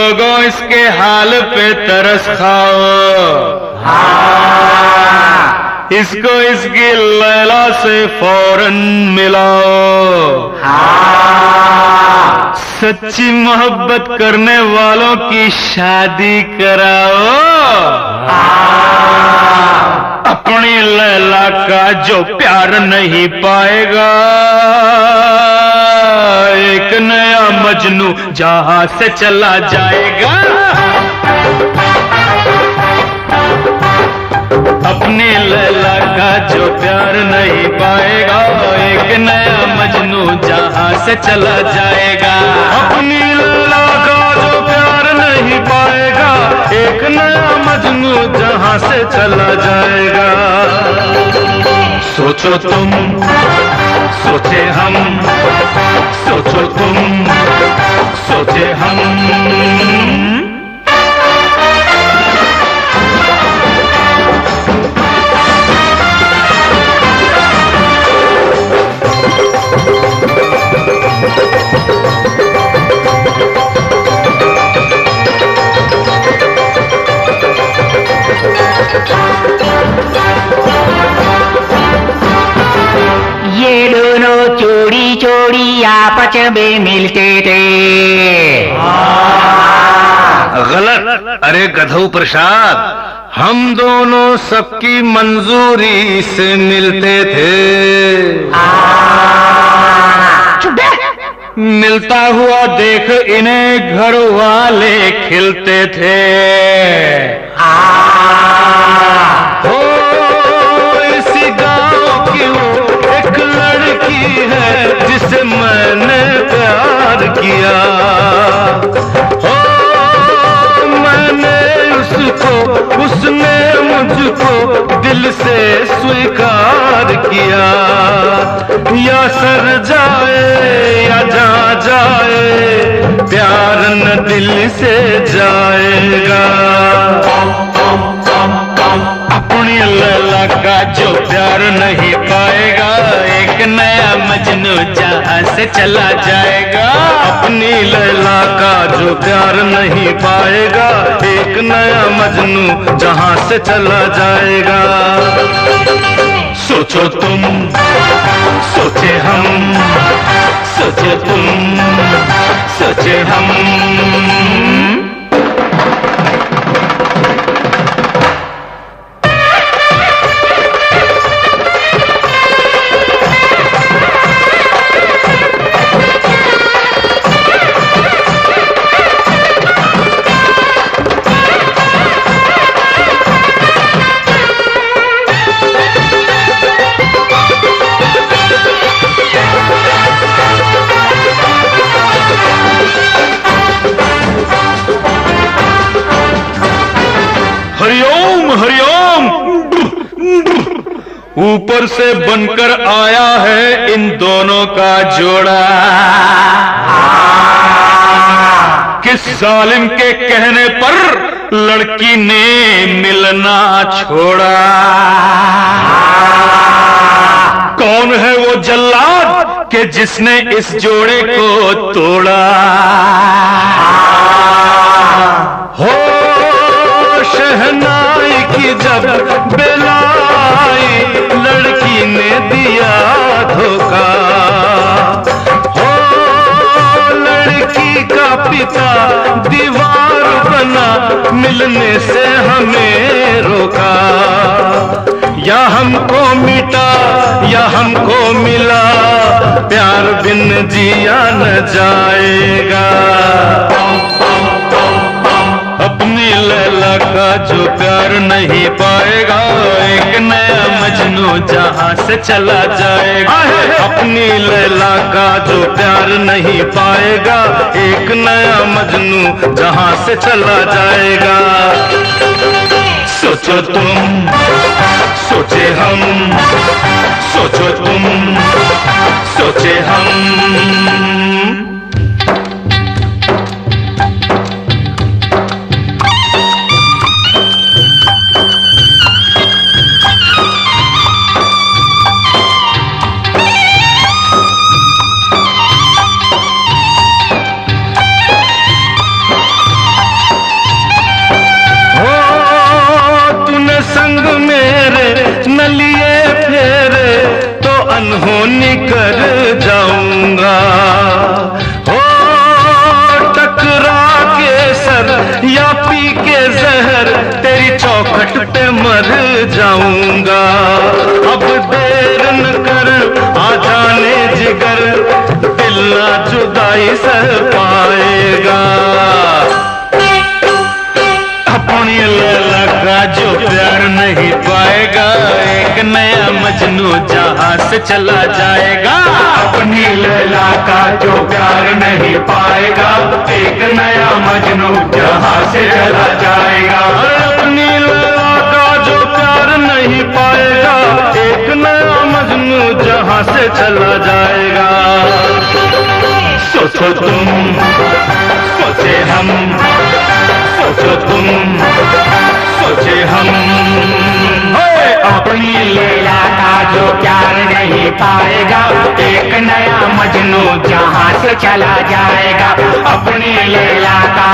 लोगों इसके हाल पे तरस खाओ। इसको इसकी लैला से फौरन मिलाओ। सच्ची मोहब्बत करने वालों की शादी कराओ। अपनी लैला का जो प्यार नहीं पाएगा, एक नया मजनू जहां से चला जाएगा। अपनी लैला का जो प्यार नहीं पाएगा, एक नया मजनू जहां से चला जाएगा। अपनी लैला का जो प्यार नहीं पाएगा, एक नया मजनू जहां से चला जाएगा। सोचो तुम, सोचे हम, सोचो तुम, सोचे हम। ये दोनों चोरी चोरी आपस में मिलते थे। गलत। अरे गधऊ प्रसाद, हम दोनों सबकी मंजूरी से मिलते थे। मिलता हुआ देख इन्हें घर वाले खिलते थे। हो इसी गांव की वो एक लड़की है जिसे मैंने प्यार किया। हो मैंने उसको, उसने मुझको दिल से स्वीकार किया। या सर जाए या जा जाए, प्यार न दिल से जाएगा। अपनी लैला का जो प्यार नहीं पाएगा, एक नया मजनू जहां से चला जाएगा। अपनी लैला का जो प्यार नहीं पाएगा, एक नया मजनू जहां से चला जाएगा। सोचो तुम, सोचे हम, सोचे तुम, सोचे हम। हरिओम हरिओम। ऊपर से बनकर आया है इन दोनों का जोड़ा। किस जालिम के कहने पर लड़की ने मिलना छोड़ा। कौन है वो जल्लाद कि जिसने इस जोड़े को तोड़ा। हो शहनाई की जब बेलाई, लड़की ने दिया धोखा। हो लड़की का पिता दीवार बना, मिलने से हमें रोका। या हमको मिटा या हमको मिला, प्यार बिन जिया न जाएगा। अपनी लैला का जो प्यार नहीं पाएगा, एक नया मजनू जहां से चला जाएगा। अपनी लैला का जो प्यार नहीं पाएगा, एक नया मजनू जहां से चला जाएगा। सोचो तुम, सोचे हम, सोचो तुम, सोचे हम। जहर तेरी चौखट पे मर जाऊंगा। अब देर न कर आ जाने जिगर, दिल ना जुदाई सह पाएगा। अपनी लैला का जो प्यार नहीं पाएगा, एक नया मजनू जहां से चला जाएगा। अपनी लैला का जो प्यार नहीं पाएगा, एक नया मजनू जहां से चला जाएगा। अपनी लैला का जो प्यार नहीं पाएगा, एक नया मजनू जहां से चला जाएगा। सोचो तुम, सोचे हम, सोचो तुम, सोचे हम। अपनी लैला का जो प्यार नहीं पाएगा, एक नया मजनू जहां से चला जाएगा। अपनी लैला का